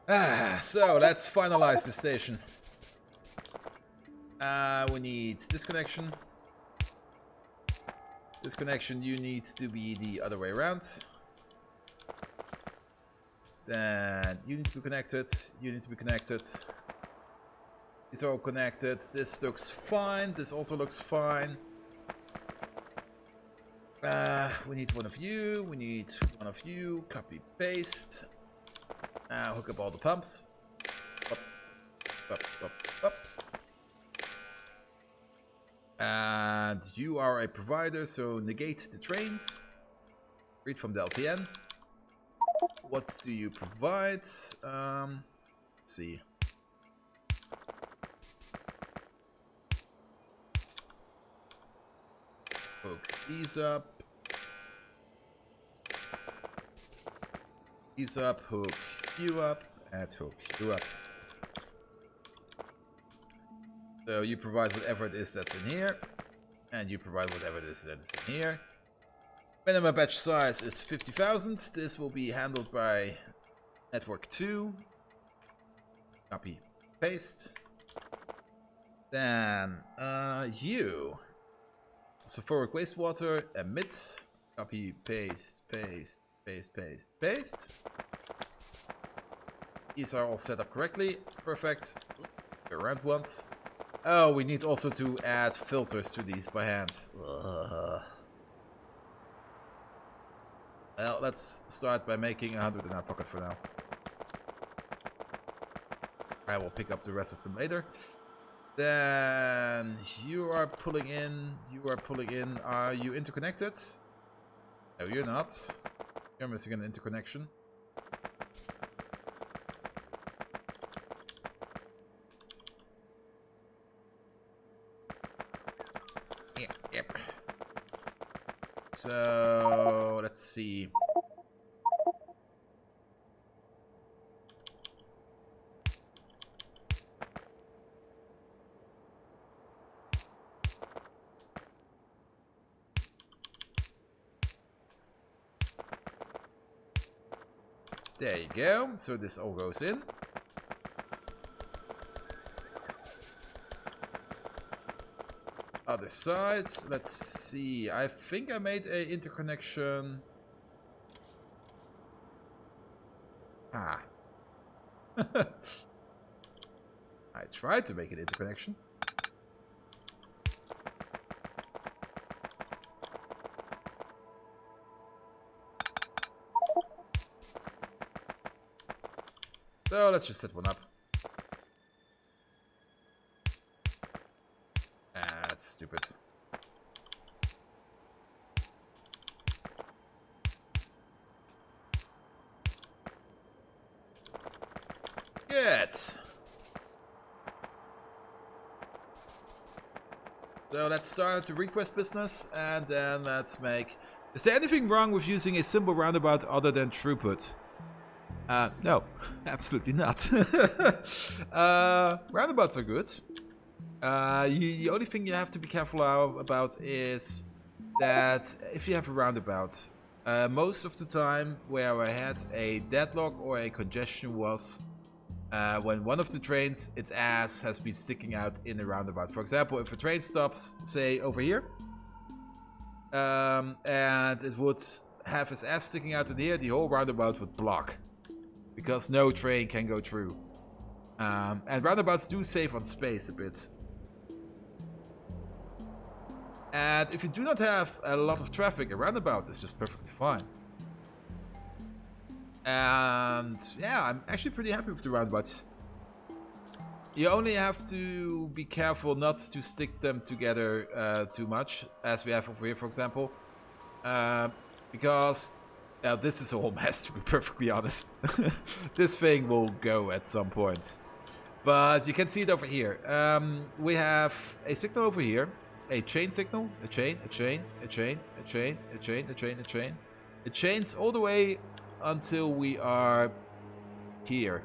So let's finalize the station. We need this connection. This connection, you need to be the other way around. Then you need to be connected. You need to be connected. These are all connected. This looks fine. This also looks fine. We need one of you. We need one of you. Copy, paste. Now hook up all the pumps. Up, up, up, up. And you are a provider, so negate the train. Read from the LTN. What do you provide? Let's see. Hook these up. These up, hook you up, and hook you up. So you provide whatever it is that's in here, and you provide whatever it is that is in here. Minimum batch size is 50,000. This will be handled by network 2. Copy, paste. Then you. Sulfuric wastewater, emit. Copy, paste, paste, paste, paste, paste. These are all set up correctly. Perfect. Go around once. Oh, we need also to add filters to these by hand. Well, let's start by making 100 in our pocket for now. I will pick up the rest of them later. Then you are pulling in. You are pulling in. Are you interconnected? No, you're not. You're missing an interconnection. Yep. So let's see. There you go. So this all goes in. Other side. Let's see. I think I made a interconnection. Ah. I tried to make an interconnection. So let's just set one up. Ah, that's stupid. Good. So let's start the request business, and then let's make... Is there anything wrong with using a simple roundabout other than throughput? No, absolutely not. Roundabouts are good. The only thing you have to be careful about is that if you have a roundabout, most of the time where I had a deadlock or a congestion was when one of the trains, its ass has been sticking out in the roundabout. For example, if a train stops, say over here, and it would have its ass sticking out in here, the whole roundabout would block. Because no train can go through. And roundabouts do save on space a bit. And if you do not have a lot of traffic, a roundabout is just perfectly fine. And yeah, I'm actually pretty happy with the roundabouts. You only have to be careful not to stick them together too much, as we have over here, for example. Because... this is a whole mess, to be perfectly honest. This thing will go at some point. But you can see it over here. We have a signal over here. A chain signal. A chain, a chain, a chain, a chain, a chain, a chain, a chain. It chains all the way until we are here.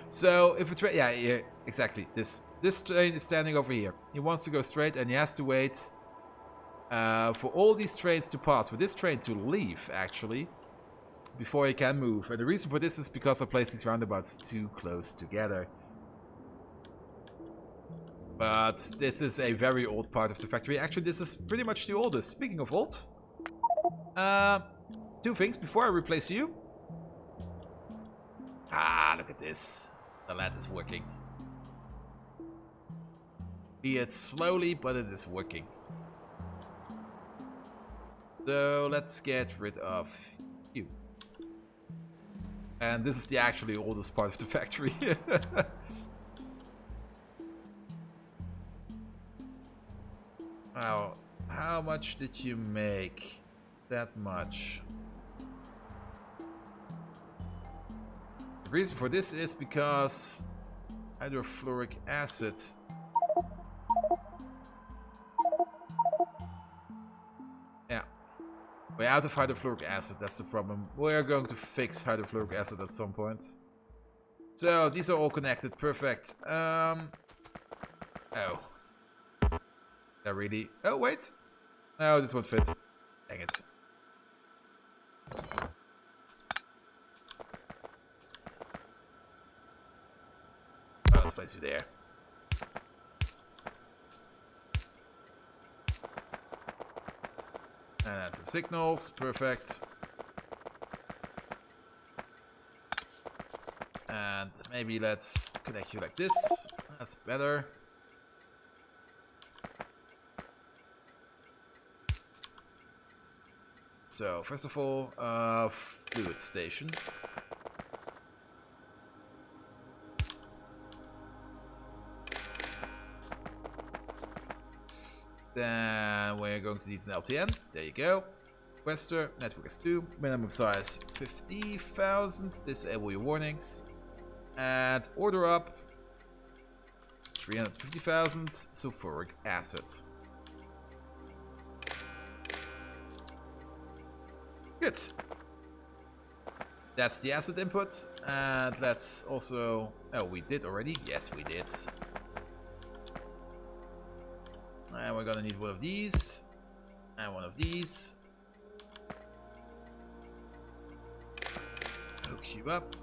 So if a train... Yeah, exactly. This train is standing over here. He wants to go straight and he has to wait... for all these trains to pass, for this train to leave, actually, before he can move. And the reason for this is because I placed these roundabouts too close together. But this is a very old part of the factory. Actually, this is pretty much the oldest. Speaking of old, two things before I replace you. Ah, look at this. The lad is working. Be it slowly, but it is working. So let's get rid of you. And this is the actually oldest part of the factory. Now, how much did you make? That much. The reason for this is because hydrofluoric acid. Yeah. We're out of hydrofluoric acid, that's the problem. We're going to fix hydrofluoric acid at some point. So, these are all connected, perfect. Oh. That really... Oh, wait. No, this won't fit. Dang it. Oh, let's place you there. And add some signals. Perfect. And maybe let's connect you like this. That's better. So, first of all, fluid station. Then we're going to need an LTN. There you go. Requester, network is 2. Minimum size 50,000. Disable your warnings. And order up 350,000 sulfuric acid. Good. That's the acid input. And let's also... Oh, we did already? Yes, we did. And we're gonna need one of these. And one of these. Hook you up.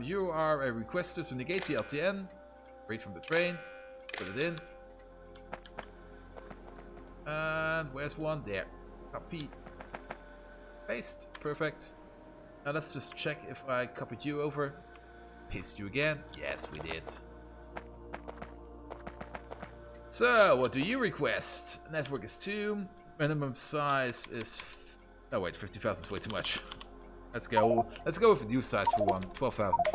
You are a requester, so negate the LTN. Read from the train. Put it in. And where's one? There. Copy. Paste. Perfect. Now let's just check if I copied you over. Paste you again. Yes, we did. So, what do you request? Network is 2. Minimum size is... Oh wait, 50,000 is way too much. Let's go. Let's go with a new size for one. 12,000.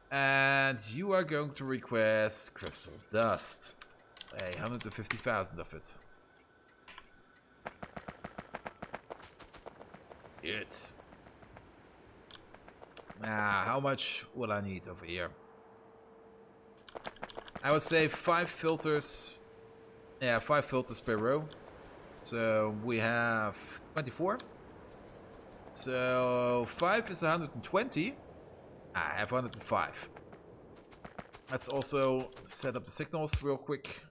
And you are going to request crystal dust. 150,000 of it. Good. Now, how much will I need over here? I would say 5 filters. Yeah, 5 filters per row. So we have 24. So 5 is 120. I have 105. Let's also set up the signals real quick.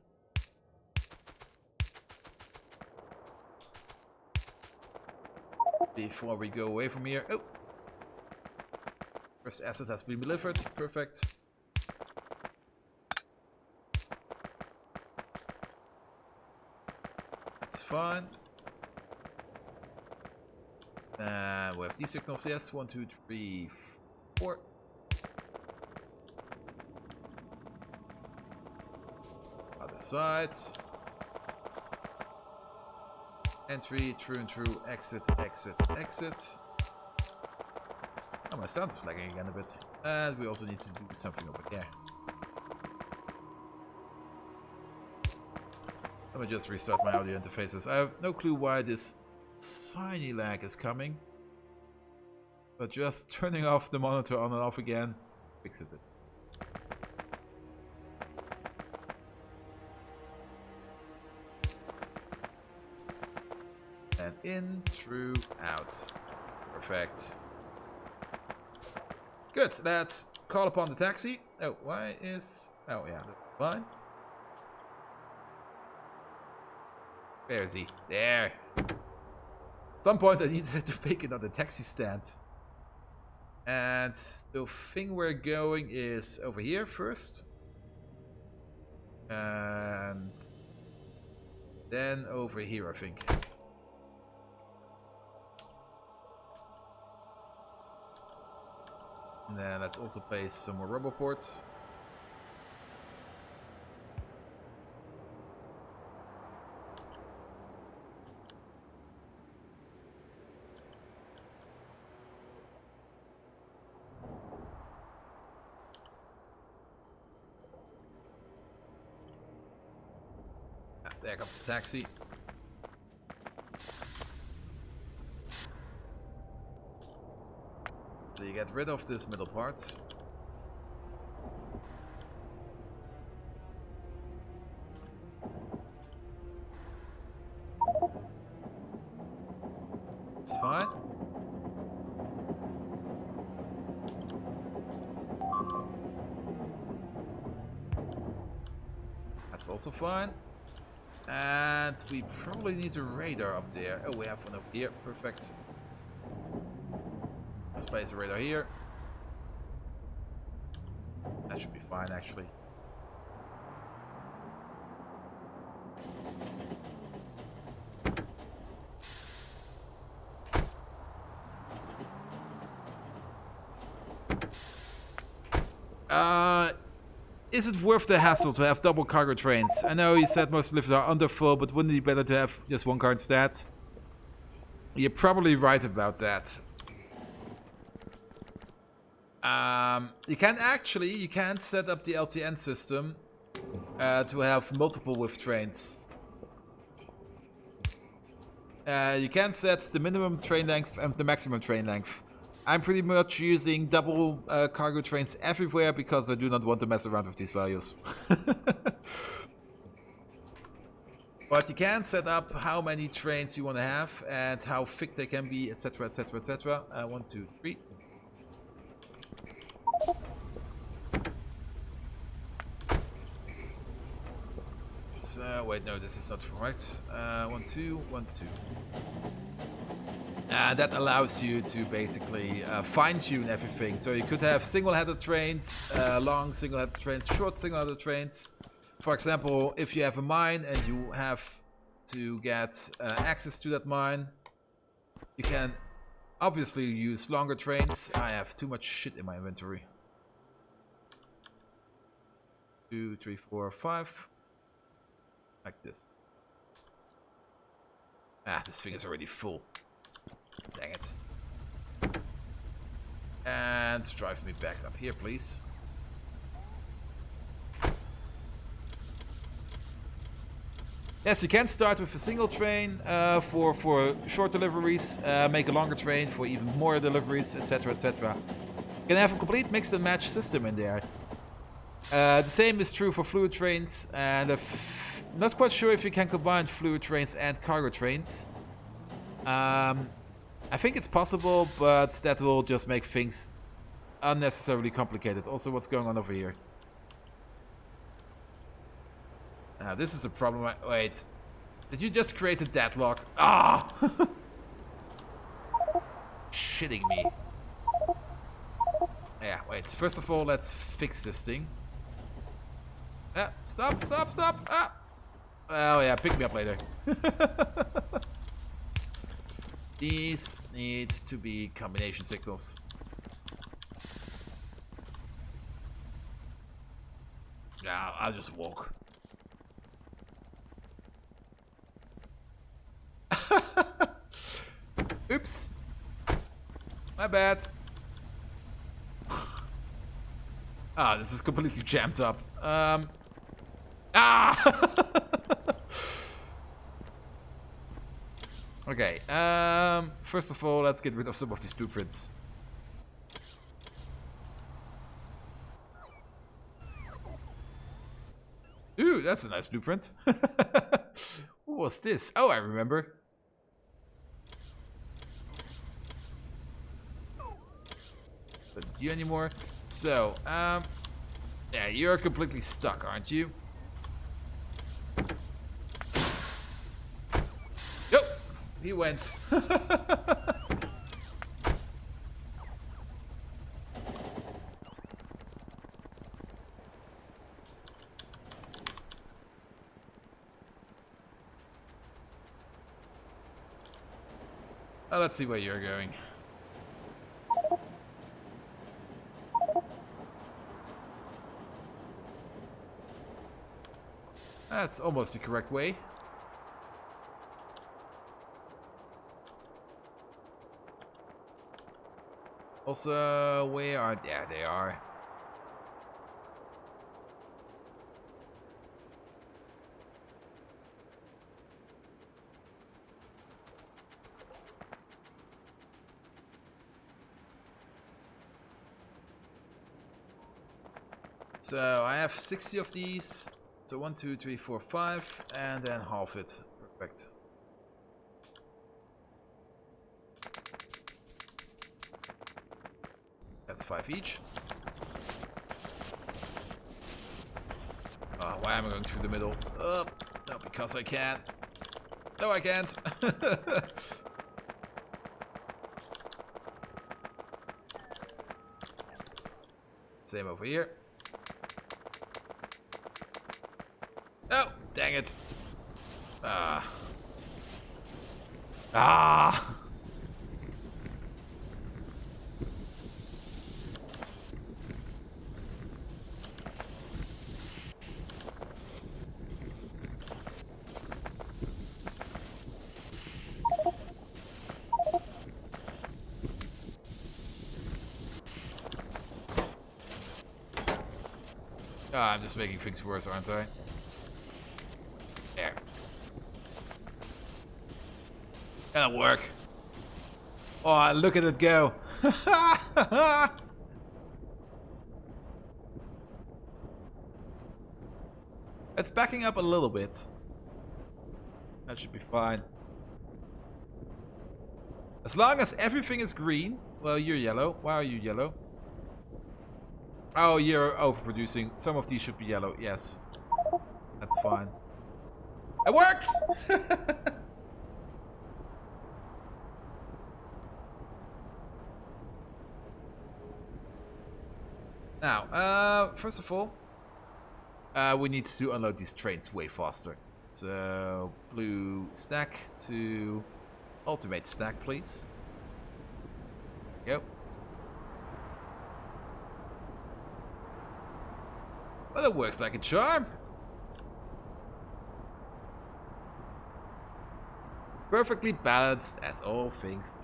Before we go away from here. Oh! First asset has been delivered. Perfect. That's fine. And we have these signals. Yes. 1, 2, 3, 4. Other side. Entry, true and true, exit, exit, exit. Oh, my sound is lagging again a bit. And we also need to do something over there. Let me just restart my audio interfaces. I have no clue why this tiny lag is coming. But just turning off the monitor on and off again fixes it. And in, through, out. Perfect. Good, let's call upon the taxi. Oh, why is... Oh, yeah, that's fine. Where is he? There. At some point I need to make another taxi stand. And the thing we're going is over here first. And then over here, I think. And then let's also place some more rubber ports. There comes the taxi. So you get rid of this middle part. It's fine. That's also fine. And we probably need a radar up there. Oh, we have one up here. Perfect. Let's place a radar here. That should be fine, actually. Is it worth the hassle to have double cargo trains? I know you said most lifts are under full, but wouldn't it be better to have just one car instead? You're probably right about that. You can set up the LTN system to have multiple width trains. You can set the minimum train length and the maximum train length. I'm pretty much using double cargo trains everywhere because I do not want to mess around with these values. But you can set up how many trains you want to have and how thick they can be, etc, etc, etc. 1, 2, 3. So, wait, no, this is not correct. 1, 2, 1, 2. That allows you to basically fine-tune everything. So you could have single-headed trains, long single-headed trains, short single-headed trains. For example, if you have a mine and you have to get access to that mine, you can obviously use longer trains. I have too much shit in my inventory. 2, 3, 4, 5. Like this. This thing is already full. Dang it. And drive me back up here, please. Yes, you can start with a single train for short deliveries, make a longer train for even more deliveries, etc, etc. You can have a complete mix and match system in there. The same is true for fluid trains, and I'm not quite sure if you can combine fluid trains and cargo trains. I think it's possible, but that will just make things unnecessarily complicated. Also, what's going on over here? This is a problem. Wait, did you just create a deadlock? Ah! Shitting me. Yeah, wait. First of all, let's fix this thing. Stop, stop, stop! Ah! Oh yeah, pick me up later. These need to be combination signals. Yeah, I'll just walk. Oops. My bad. This is completely jammed up. Okay, first of all, let's get rid of some of these blueprints. Ooh, that's a nice blueprint. What was this? Oh, I remember. Don't need you anymore. So, yeah, you're completely stuck, aren't you? he went. Let's see where you're going. That's almost the correct way. Also, where are... Yeah, they are. So I have 60 of these. So 1, 2, 3, 4, 5, and then half it. Perfect. That's 5 each. Why am I going through the middle? No, because I can. No, I can't. Same over here. Oh, dang it. Ah. I'm just making things worse, aren't I? There. That'll work. Oh, look at it go. It's backing up a little bit. That should be fine. As long as everything is green. Well, you're yellow. Why are you yellow? Oh, you're overproducing. Some of these should be yellow. Yes. That's fine. It works! Now, first of all, we need to unload these trains way faster. So, blue stack to ultimate stack, please. Yep. Well, it works like a charm. Perfectly balanced as all things.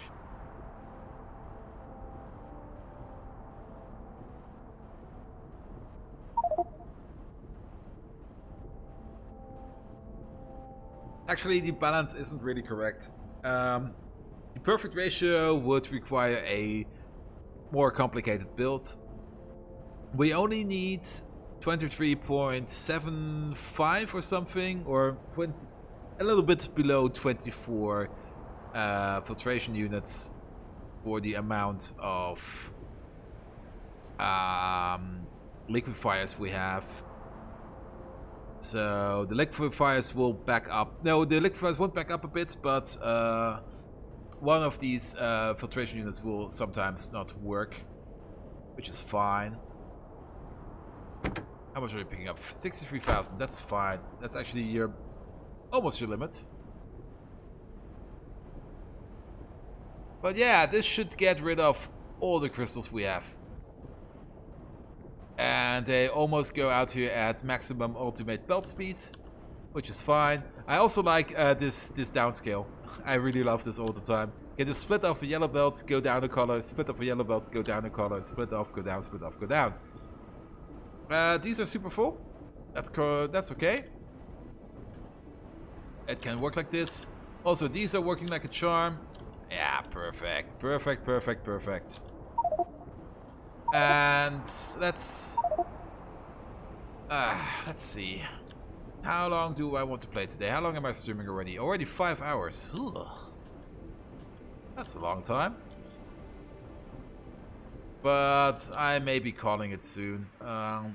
Actually, the balance isn't really correct. The perfect ratio would require a more complicated build. We only need 23.75 or something, or 20, a little bit below 24 filtration units for the amount of liquefiers we have. So the liquefiers will back up. No, the liquefiers won't back up a bit, but one of these filtration units will sometimes not work, which is fine. How much are you picking up? 63,000. That's fine. That's actually your almost your limit. But yeah, this should get rid of all the crystals we have. And they almost go out here at maximum ultimate belt speed, which is fine. I also like this downscale. I really love this all the time. You can just split off a yellow belt, go down a color, split off a yellow belt, go down a color, split off, go down, split off, go down. These are super full. That's okay. It can work like this. Also, these are working like a charm. Yeah, perfect. Perfect, perfect, perfect. And let's see. How long do I want to play today? How long am I streaming already? Already 5 hours. Ugh. That's a long time. But I may be calling it soon. I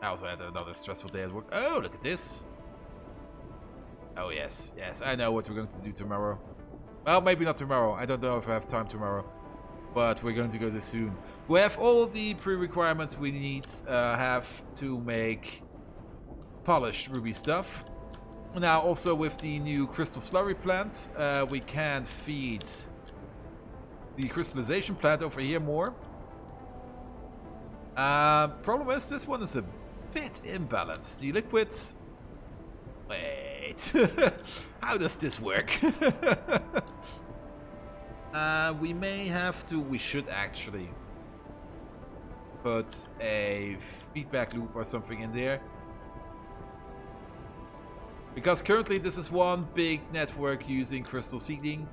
also had another stressful day at work. Oh, look at this. Oh yes, yes, I know what we're going to do tomorrow. Well, maybe not tomorrow. I don't know if I have time tomorrow. But we're going to go there soon. We have all the pre-requirements we need have to make polished ruby stuff. Now also with the new crystal slurry plant, we can feed the crystallization plant over here more. Problem is, this one is a bit imbalanced. The liquid... Wait. How does this work? We may have to... We should actually put a feedback loop or something in there. Because currently this is one big network using crystal seeding.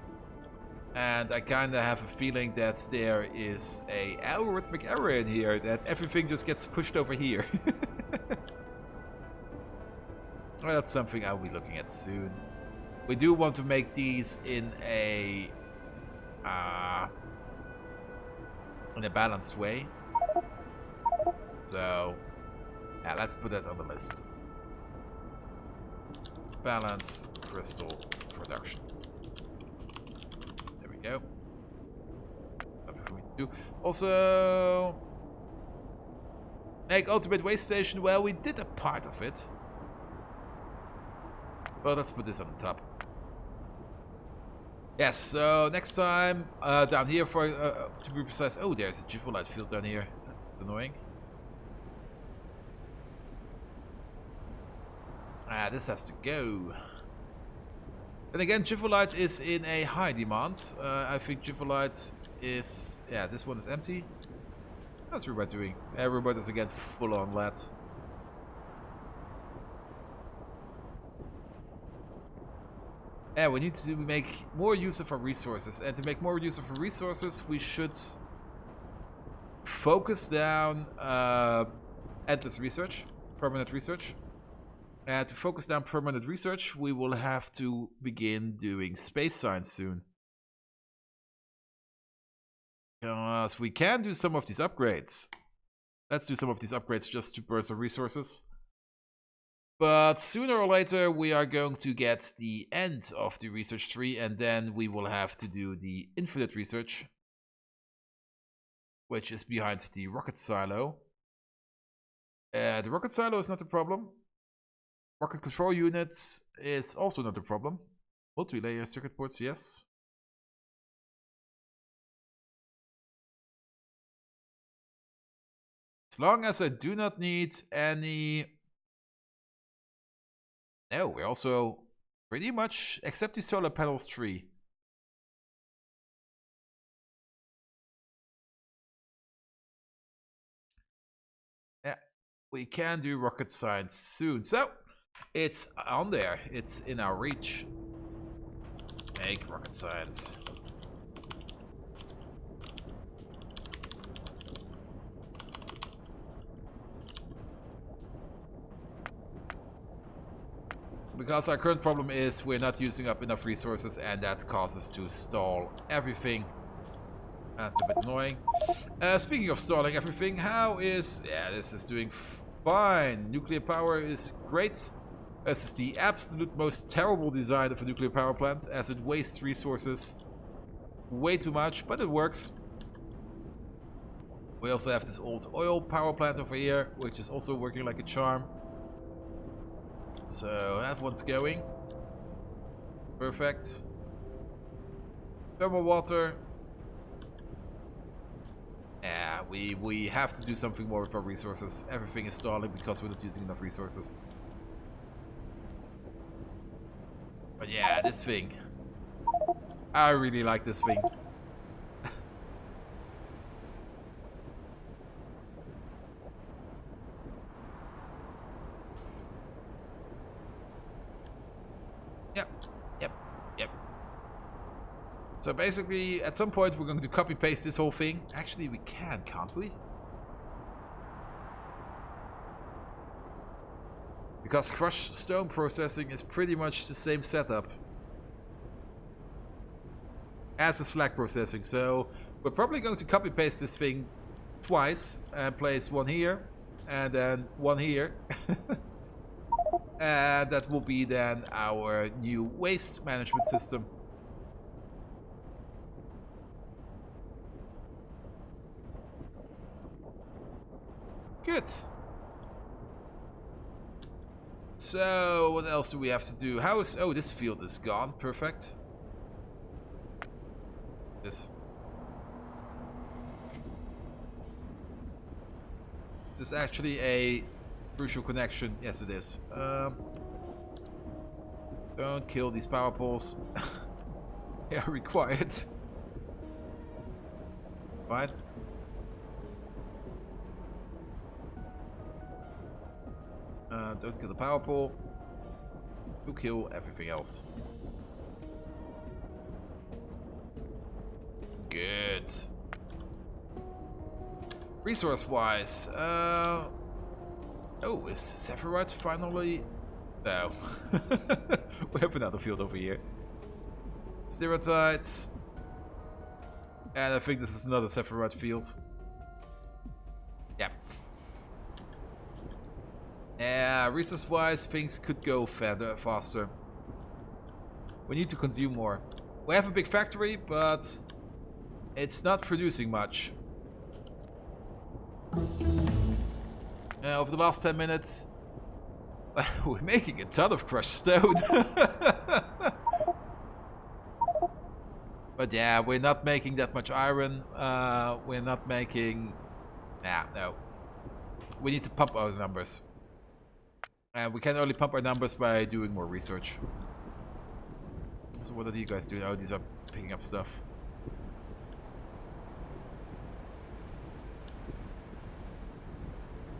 And I kinda have a feeling that there is a algorithmic error in here, that everything just gets pushed over here. Well, that's something I'll be looking at soon. We do want to make these in a balanced way. So, yeah, let's put that on the list. Balance crystal production. There we go. Something for me to do. Also, make ultimate waste station. Well, we did a part of it. Well, let's put this on the top. Yes, so next time, down here for, to be precise, oh, there's a Jivolite field down here. That's annoying. Ah, this has to go. And again, Jivolite is in a high demand. I think Jivolite is, yeah, this one is empty. How's Robot doing? Robot is again full on lead. Yeah, we need to make more use of our resources. And to make more use of our resources, we should focus down endless research, permanent research. And to focus down permanent research, we will have to begin doing space science soon. Because we can do some of these upgrades. Let's do some of these upgrades just to burn some resources. But sooner or later, we are going to get the end of the research tree, and then we will have to do the infinite research, which is behind the rocket silo. The rocket silo is not a problem. Rocket control units is also not a problem. Multi-layer circuit boards, yes. As long as I do not need any... No, we're also pretty much, except the solar panels tree. Yeah, we can do rocket science soon. So, it's on there. It's in our reach. Make rocket science. Because our current problem is we're not using up enough resources, and that causes to stall everything. That's a bit annoying. Speaking of stalling everything, how is... Yeah, this is doing fine. Nuclear power is great. This is the absolute most terrible design of a nuclear power plant, as it wastes resources way too much, but it works. We also have this old oil power plant over here, which is also working like a charm. So that one's going. Perfect. Thermal water. Yeah, we have to do something more with our resources. Everything is stalling because we're not using enough resources. But yeah, this thing. I really like this thing. Yep. So basically, at some point, we're going to copy paste this whole thing. Actually, we can, can't we? Because crushed stone processing is pretty much the same setup as the slag processing. So we're probably going to copy paste this thing twice and place one here and then one here. And that will be then our new waste management system. Good. So, what else do we have to do? How is... Oh, this field is gone. Perfect. This. This is actually a crucial connection. Yes, it is. Don't kill these power poles. They are required. Fine. Don't kill the power pole. You kill everything else. Good. Resource-wise, oh, is Sephiroth finally? No. We have another field over here. Stereotyte. And I think this is another Sephiroth field. Yep. Yeah, resource-wise, things could go faster. We need to consume more. We have a big factory, but it's not producing much. Over the last 10 minutes, we're making a ton of crushed stone. But yeah, we're not making that much iron. We're not making... Nah, no. We need to pump our numbers. And we can only pump our numbers by doing more research. So what are you guys doing? Oh, these are picking up stuff.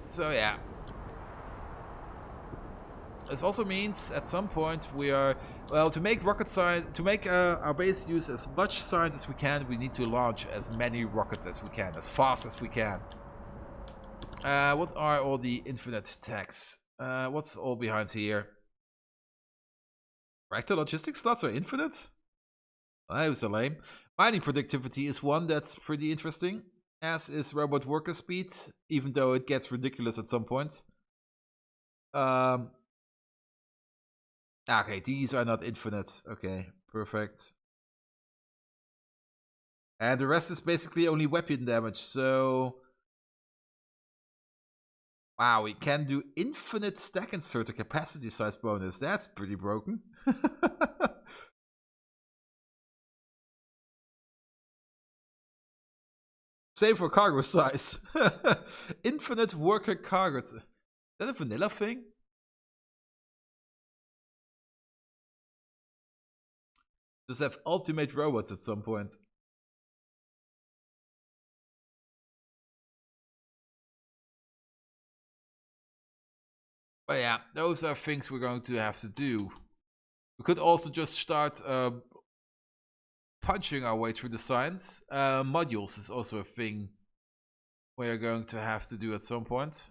So yeah. This also means at some point we are, well, to make rocket science, to make our base use as much science as we can, we need to launch as many rockets as we can, as fast as we can. What are all the infinite tags? What's all behind here? Reactor logistics slots are infinite? That was so lame. Mining productivity is one that's pretty interesting, as is robot worker speed, even though it gets ridiculous at some point. Okay, these are not infinite. Okay, perfect. And the rest is basically only weapon damage, so... Wow, we can do infinite stack inserter capacity size bonus. That's pretty broken. Same for cargo size. Infinite worker cargo. Is that a vanilla thing? Just have ultimate robots at some point. But yeah, those are things we're going to have to do. We could also just start punching our way through the science. Modules is also a thing we're going to have to do at some point.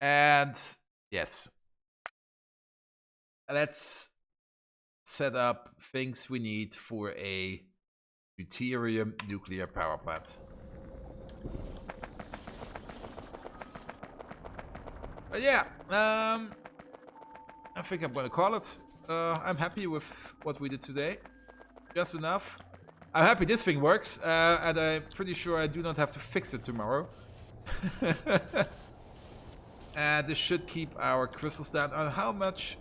And yes, let's set up things we need for a deuterium nuclear power plant. But yeah, I think I'm gonna call it. I'm happy with what we did today. Just enough. I'm happy this thing works, and I'm pretty sure I do not have to fix it tomorrow. And this should keep our crystals down. On how much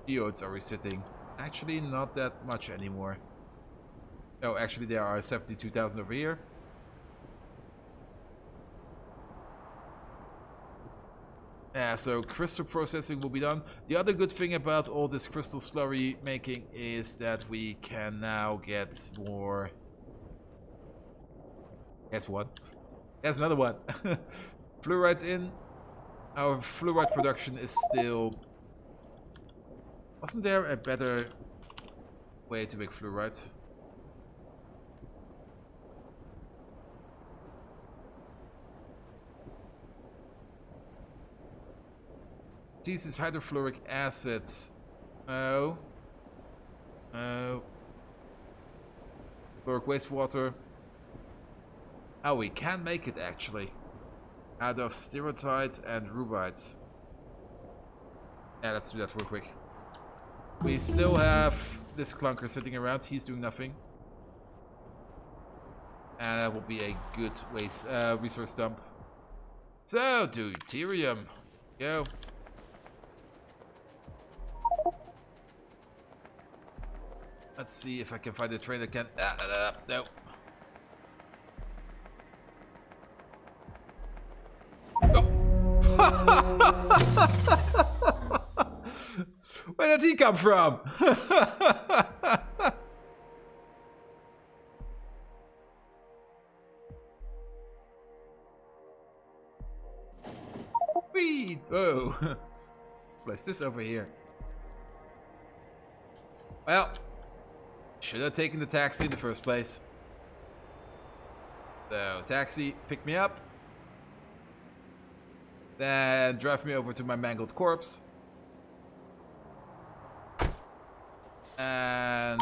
geodes are we sitting? Actually, not that much anymore. No, actually there are 72,000 over here. Yeah, so crystal processing will be done. The other good thing about all this crystal slurry making is that we can now get more... Guess what? There's another one. Fluoride in. Our fluoride production is still... Wasn't there a better way to make fluoride? This is hydrofluoric acid. Oh. Oh. Fluoric wastewater. Oh, we can make it actually. out of stereotyte and rubite. Yeah, let's do that real quick. We still have this clunker sitting around. He's doing nothing. And that will be a good waste resource dump. So, deuterium. Go. Let's see if I can find a train that can... no. Where did he come from? Whee! Oh. Place this over here. Well, should have taken the taxi in the first place. So, taxi, pick me up. Then drive me over to my mangled corpse. And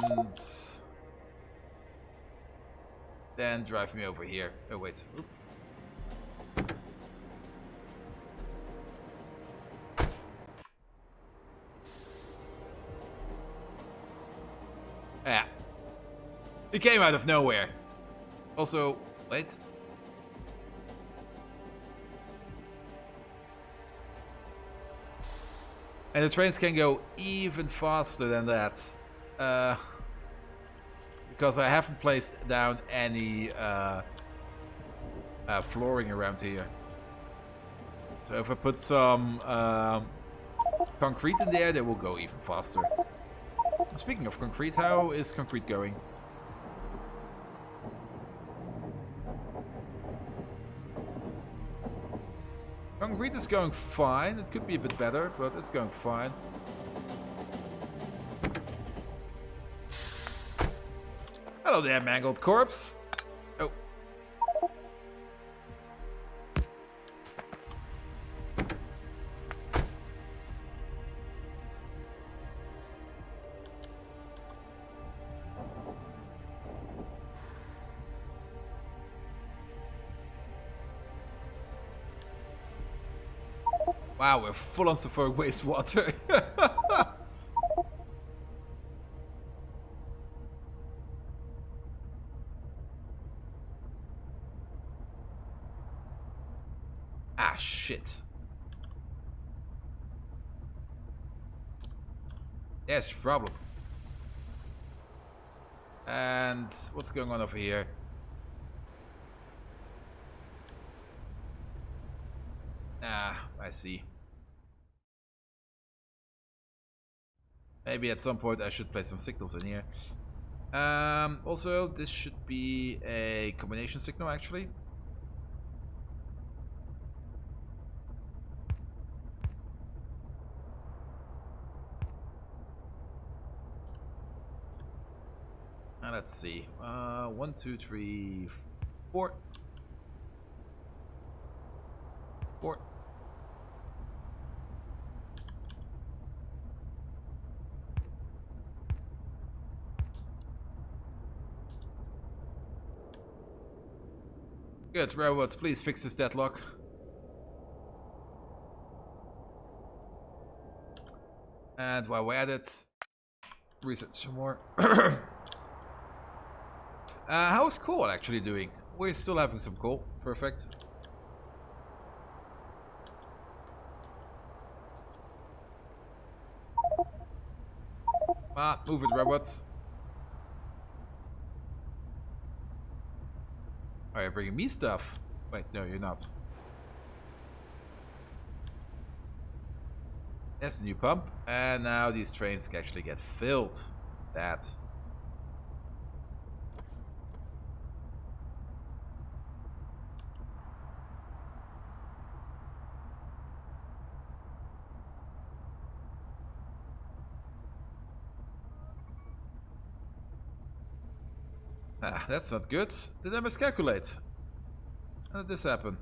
then drive me over here. Oh, wait. Oop. Yeah. It came out of nowhere. Also, wait. And the trains can go even faster than that. Because I haven't placed down any flooring around here. So if I put some concrete in there, they will go even faster. Speaking of concrete, how is concrete going? Concrete is going fine. It could be a bit better, but it's going fine. Hello there, mangled corpse. Oh. Wow, we're full on sulfuric wastewater. Ah, shit. Yes, problem. And what's going on over here? Ah, I see. Maybe at some point I should place some signals in here. Also, this should be a combination signal, actually. Let's see. 1, 2, 3, 4. 4. Good, robots, please fix this deadlock. And while we're at it, research some more. How's coal actually doing? We're still having some coal. Perfect. Move it, robots. Oh, you're bringing me stuff. Wait, no, you're not. That's a new pump. And now these trains can actually get filled. That. Ah, that's not good. Did I miscalculate? How did this happen?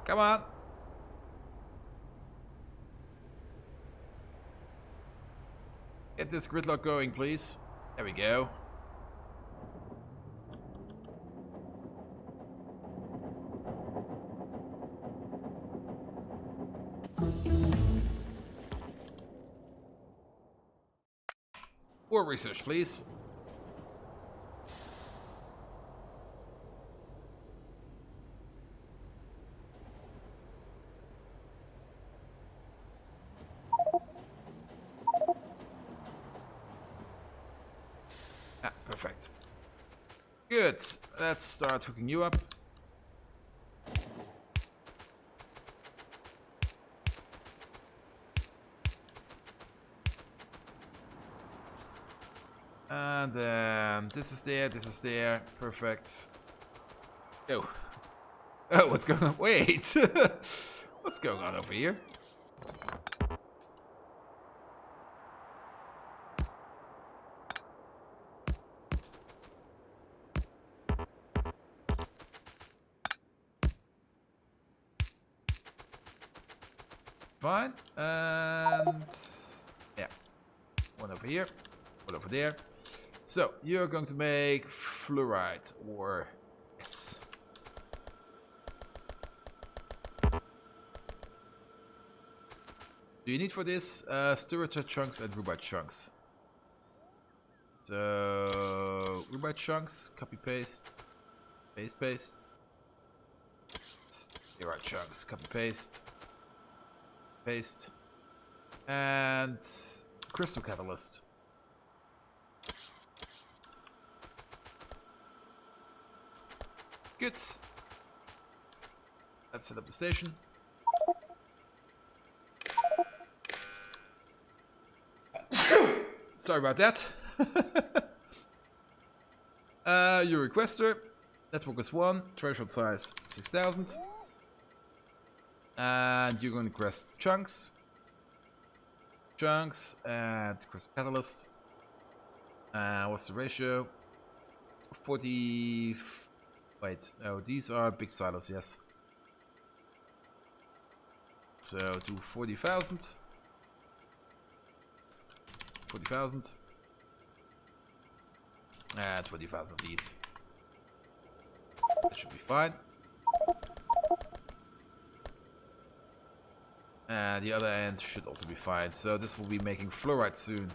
Come on. Get this gridlock going, please. There we go. More research, please. Ah, perfect. Good. Let's start hooking you up. And then this is there, perfect. Oh. Oh, what's going on? Wait! What's going on over here? Fine, and yeah, one over here, one over there. So, you're going to make fluoride, or yes. Do you need for this stirrita chunks and rubite chunks? So, rubite chunks, copy paste, paste. Stirrite chunks, copy paste, paste, and crystal catalyst. Good. Let's set up the station. Sorry about that. Your requester. Network is 1. Threshold size 6000. And you're going to request chunks. Chunks and crystal catalyst. What's the ratio? 40. Wait, no, these are big silos, yes. So do 40,000. 40,000. And 20,000 of these. That should be fine. And the other end should also be fine. So this will be making fluoride soon.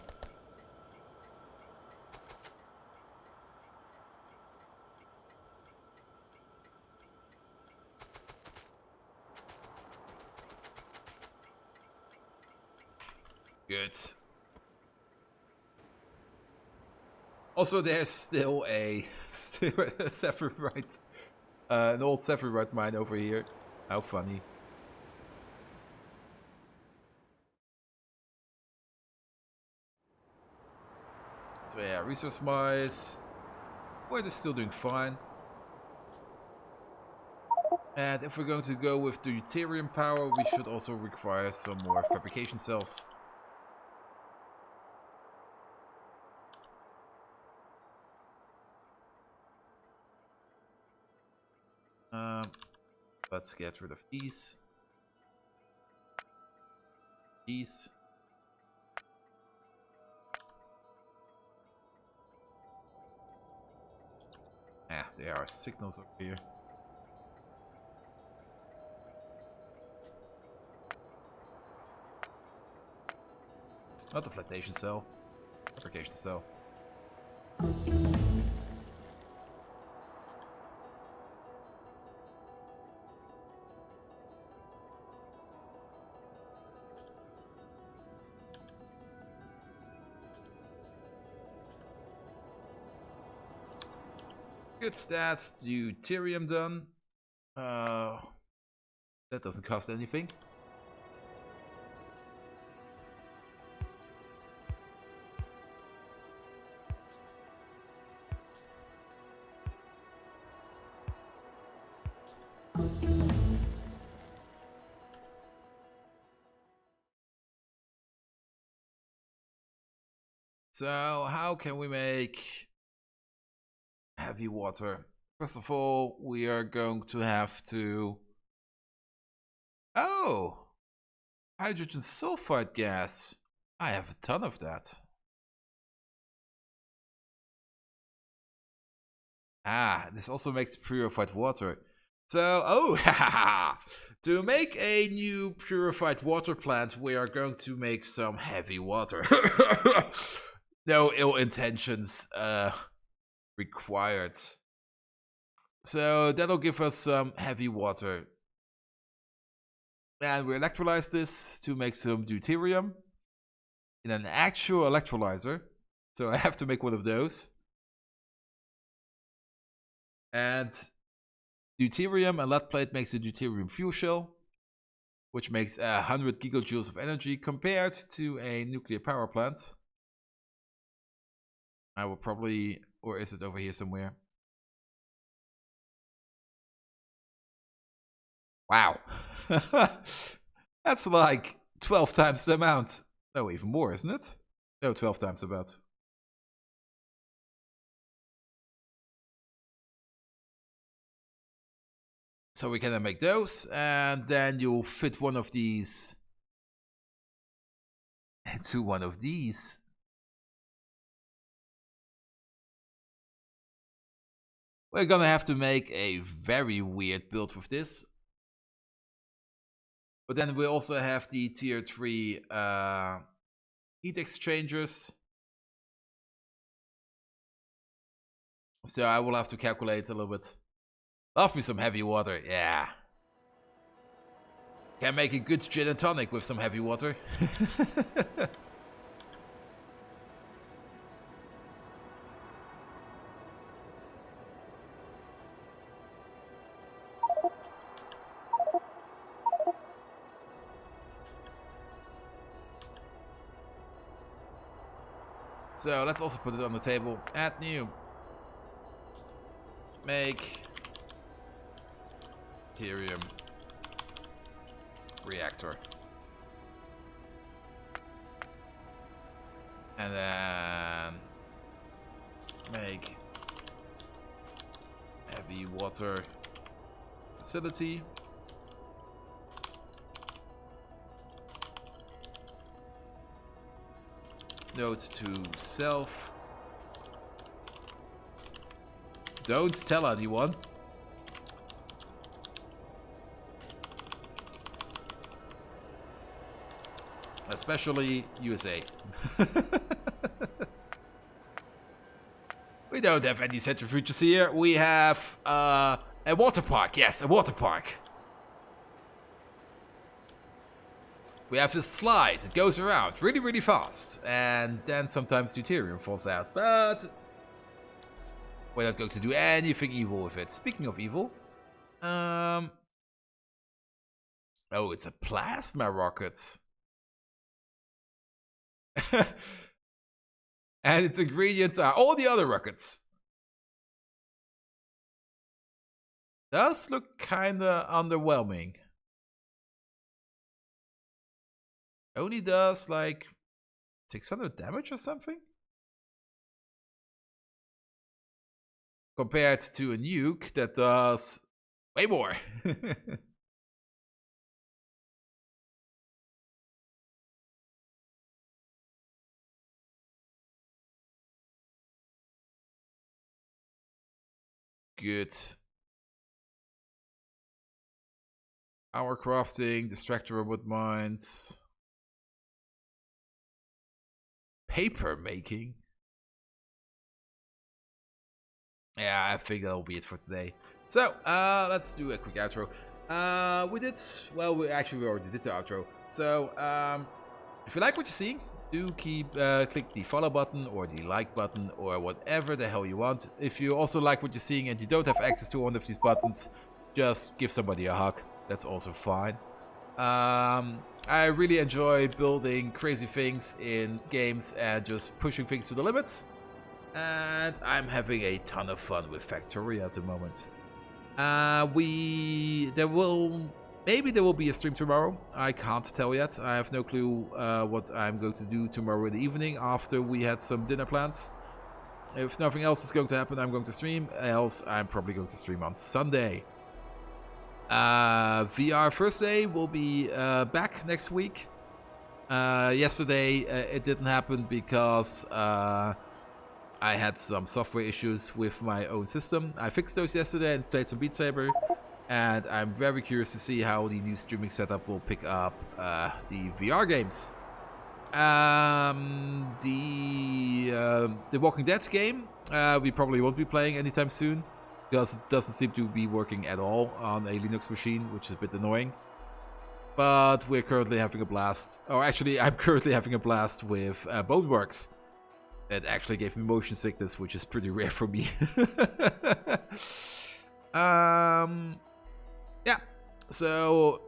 Good. Also, there's still a Sephirite, an old Sephirite mine over here. How funny. So yeah, resource wise, well, they're still doing fine. And if we're going to go with the deuterium power, we should also require some more fabrication cells. Let's get rid of these. These. Yeah, there are signals over here. Not a flotation cell. Fabrication cell. Good stats, deuterium done. That doesn't cost anything. So how can we make heavy water? First of all, we are going to have to Oh! Hydrogen sulfide gas. I have a ton of that. Ah, this also makes purified water. So, oh, to make a new purified water plant, we are going to make some heavy water. No ill intentions required. So that'll give us some heavy water. And we electrolyze this to make some deuterium in an actual electrolyzer. So I have to make one of those. And deuterium and lead plate makes a deuterium fuel cell, which makes 100 gigajoules of energy compared to a nuclear power plant. I will probably, or is it over here somewhere? Wow. That's like 12 times the amount. No, even more, isn't it? No, 12 times about. So we can then make those, and then you'll fit one of these into one of these. We're gonna have to make a very weird build with this. But then we also have the tier 3 heat exchangers. So I will have to calculate a little bit. Love me some heavy water, yeah. Can make a good gin and tonic with some heavy water. So let's also put it on the table. Add new. Make deuterium reactor. And then make heavy water facility. Note to self. Don't tell anyone. Especially USA. We don't have any centrifuges here. We have a water park. Yes, a water park. We have this slide. It goes around really, really fast. And then sometimes deuterium falls out. But we're not going to do anything evil with it. Speaking of evil. Oh, it's a plasma rocket. And its ingredients are all the other rockets. Does look kinda underwhelming. Only does like 600 damage or something? Compared to a nuke that does way more. Good. Power crafting, distractor robot mines. Paper making. Yeah, I think that'll be it for today. So, let's do a quick outro. We already did the outro. So, if you like what you're seeing, do click the follow button or the like button or whatever the hell you want. If you also like what you're seeing and you don't have access to one of these buttons, just give somebody a hug. That's also fine. I really enjoy building crazy things in games and just pushing things to the limit. And I'm having a ton of fun with Factorio at the moment. Maybe there will be a stream tomorrow. I can't tell yet. I have no clue what I'm going to do tomorrow in the evening after we had some dinner plans. If nothing else is going to happen, I'm going to stream. Else, I'm probably going to stream on Sunday. VR first day will be back next week. Yesterday it didn't happen because I had some software issues with my own system. I fixed those yesterday and played some Beat Saber. And I'm very curious to see how the new streaming setup will pick up the VR games. The Walking Dead game we probably won't be playing anytime soon, because it doesn't seem to be working at all on a Linux machine, which is a bit annoying. But we're currently having a blast. Or actually, I'm currently having a blast with Boneworks. It actually gave me motion sickness, which is pretty rare for me. Yeah, so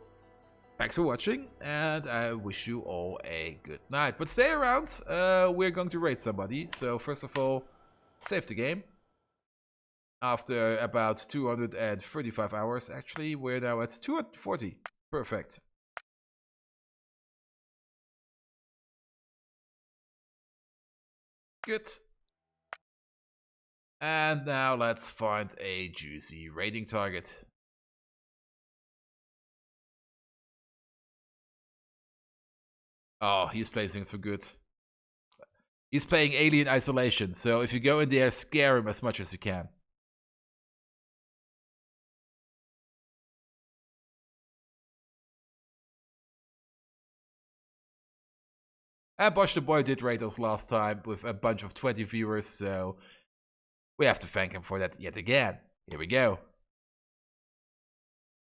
thanks for watching, and I wish you all a good night. But stay around, we're going to raid somebody. So first of all, save the game. After about 235 hours, actually, we're now at 240. Perfect. Good. And now let's find a juicy raiding target. Oh, he's placing it for good. He's playing Alien Isolation, so if you go in there, scare him as much as you can. And Bosch the Boy did raid us last time with a bunch of 20 viewers, so we have to thank him for that yet again. Here we go.